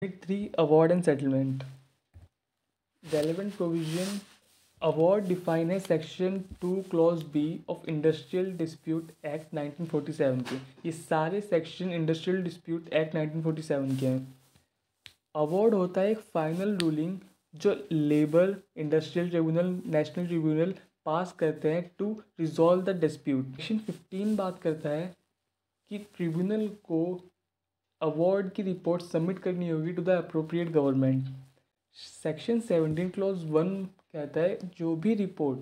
Unit 3 Award and Settlement. Relevant provision. Award defined है section 2 clause B of industrial dispute act 1947 के। ये सारे section industrial dispute act 1947 के हैं। Award होता है एक फाइनल रूलिंग जो labour, industrial tribunal, national tribunal pass करते हैं to resolve the dispute. Section 15 बात करता है कि ट्रिब्यूनल को अवार्ड की रिपोर्ट सबमिट करनी होगी to the appropriate government. Section 17 clause 1 कहता है जो भी report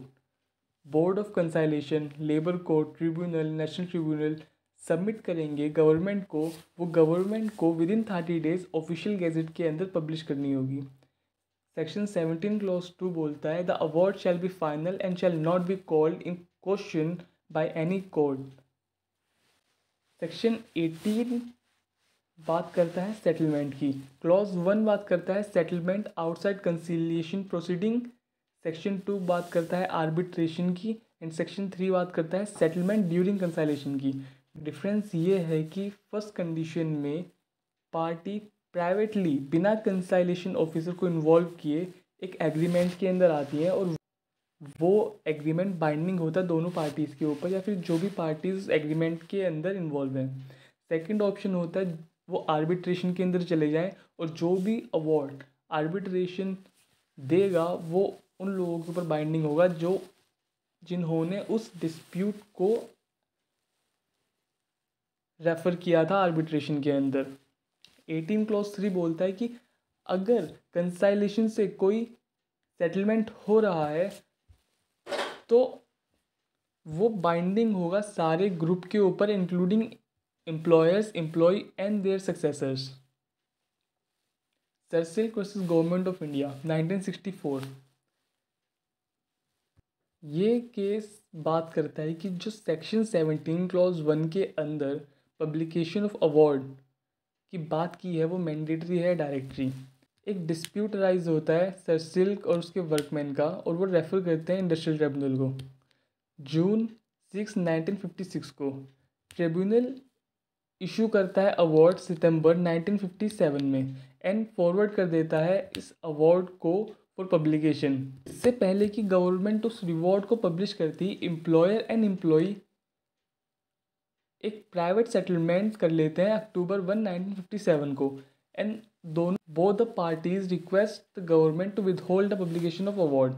board of conciliation, labour court, tribunal, national tribunal submit करेंगे गवर्नमेंट को, वो गवर्नमेंट को within 30 days official gazette के अंदर पब्लिश करनी होगी। सेक्शन 17 क्लॉज 2 बोलता है the award shall be final and shall not be called in question by any court. Section 18 बात करता है सेटलमेंट की। क्लॉज 1 बात करता है settlement outside conciliation proceeding. Section 2 बात करता है आर्बिट्रेशन की एंड सेक्शन 3 बात करता है सेटलमेंट ड्यूरिंग कंसाइलेशन की। डिफरेंस ये है कि फर्स्ट कंडीशन में पार्टी प्राइवेटली बिना कंसाइलेशन ऑफिसर को इन्वॉल्व किए एक एग्रीमेंट के अंदर आती है और वो एग्रीमेंट बाइंडिंग होता है दोनों पार्टीज़ के ऊपर या फिर जो भी पार्टीज एग्रीमेंट के अंदर इन्वॉल्व हैं। सेकंड ऑप्शन होता है वो आर्बिट्रेशन के अंदर चले जाएं और जो भी अवार्ड आर्बिट्रेशन देगा वो उन लोगों के ऊपर बाइंडिंग होगा जो जिन्होंने उस डिस्प्यूट को रेफ़र किया था आर्बिट्रेशन के अंदर। 18 क्लॉज 3 बोलता है कि अगर कंसाइलेशन से कोई सेटलमेंट हो रहा है तो वो बाइंडिंग होगा सारे ग्रुप के ऊपर including employers, employ and their successors. Sirsilk versus government of India 1964। ये केस बात करता है कि जो सेक्शन 17 क्लॉज 1 के अंदर पब्लिकेशन ऑफ अवार्ड की बात की है वो मैंडेटरी है डायरेक्टरी। एक डिस्प्यूट राइज होता है सरसिल्क और उसके वर्कमैन का और वो रेफ़र करते हैं इंडस्ट्रियल ट्रिब्यूनल को। जून 6 1956 को ट्रिब्यूनल इशू करता है अवार्ड सितंबर 1957 में एंड फॉरवर्ड कर देता है इस अवार्ड को फॉर पब्लिकेशन। इससे पहले कि गवर्नमेंट उस रिवॉर्ड को पब्लिश करती, एम्प्लॉयर एंड एम्प्लॉई एक प्राइवेट सेटलमेंट कर लेते हैं अक्टूबर 1 1957 को एंड दोनों both the parties request the government to withhold the publication of award.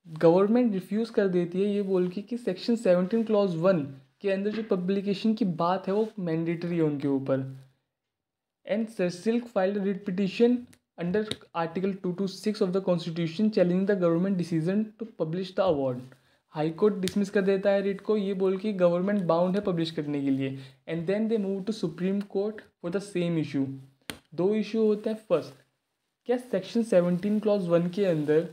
Government refuse कर देती है ये बोल के कि सेक्शन 17 क्लॉज 1 के अंदर जो पब्लिकेशन की बात है वो मैंडेटरी है उनके ऊपर। And Sirsilk filed writ petition under article 226 of the constitution challenging the government decision to publish the award. High court dismiss कर देता है रिट को ये बोल के गवर्नमेंट बाउंड है पब्लिश करने के लिए and then they move to supreme court for the same issue. दो इशू होते हैं। फर्स्ट, क्या सेक्शन 17 क्लॉज 1 के अंदर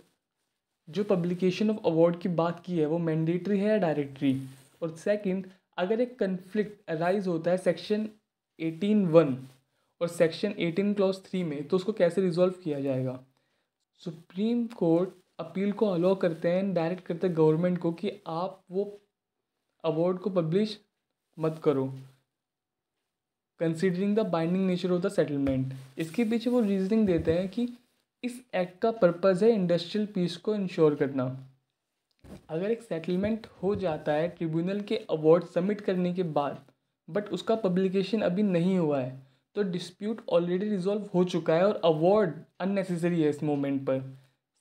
जो पब्लिकेशन ऑफ अवार्ड की बात की है वो मैंडेटरी है या डायरेक्टरी। और सेकंड, अगर एक कन्फ्लिक्ट अराइज होता है सेक्शन 18(1) और सेक्शन 18 क्लॉज 3 में तो उसको कैसे रिजॉल्व किया जाएगा। सुप्रीम कोर्ट अपील को अलाउ करते हैं, डायरेक्ट करते हैं गवर्नमेंट को कि आप वो अवार्ड को पब्लिश मत करो considering the binding nature of the settlement. इसके पीछे वो रीजनिंग देते हैं कि इस एक्ट का पर्पज़ है इंडस्ट्रियल पीस को इंश्योर करना। अगर एक सेटलमेंट हो जाता है ट्रिब्यूनल के अवार्ड सबमिट करने के बाद बट उसका पब्लिकेशन अभी नहीं हुआ है तो डिस्प्यूट ऑलरेडी रिजॉल्व हो चुका है और अवार्ड अननेसेसरी है इस मोमेंट पर।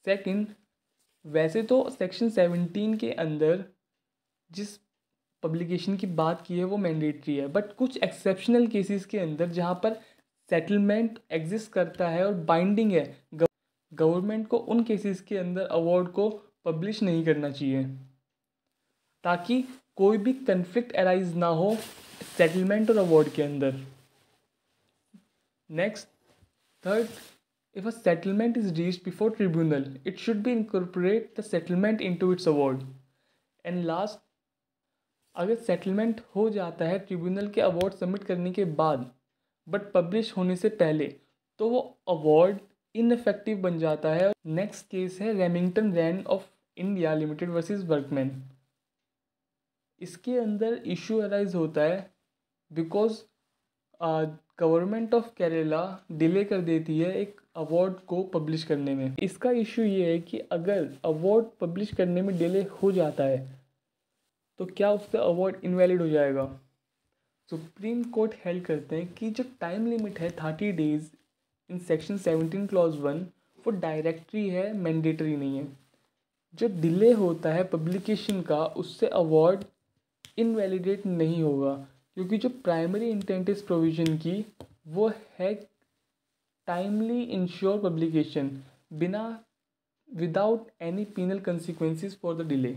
सेकंड, वैसे तो सेक्शन 17 के अंदर जिस पब्लिकेशन की बात की है वो मैंडेटरी है बट कुछ एक्सेप्शनल केसेस के अंदर जहाँ पर सेटलमेंट एग्जिस्ट करता है और बाइंडिंग है, गवर्नमेंट को उन केसेस के अंदर अवार्ड को पब्लिश नहीं करना चाहिए ताकि कोई भी कन्फ्लिक्ट अराइज ना हो सेटलमेंट और अवार्ड के अंदर। Next, third, if a settlement is reached before tribunal it should be incorporate the settlement into its award। and last, अगर सेटलमेंट हो जाता है ट्रिब्यूनल के अवार्ड सबमिट करने के बाद बट पब्लिश होने से पहले तो वो अवार्ड इनफेक्टिव बन जाता है। नेक्स्ट केस है Remington Rand of India limited versus workman. इसके अंदर इशू अराइज होता है because government of Kerala delay कर देती है एक अवार्ड को पब्लिश करने में। इसका इशू ये है कि अगर अवार्ड पब्लिश करने में डिले हो जाता है तो क्या उसका अवार्ड इनवैलिड हो जाएगा। सुप्रीम कोर्ट हेल्ड करते हैं कि जो टाइम लिमिट है 30 डेज इन सेक्शन 17 क्लॉज 1 वो डायरेक्टरी है, मैंडेटरी नहीं है। जो डिले होता है पब्लिकेशन का उससे अवार्ड इनवैलिडेट नहीं होगा, क्योंकि जो प्राइमरी इंटेंट इस प्रोविज़न की वो है timely ensure publication without any penal consequences for the delay.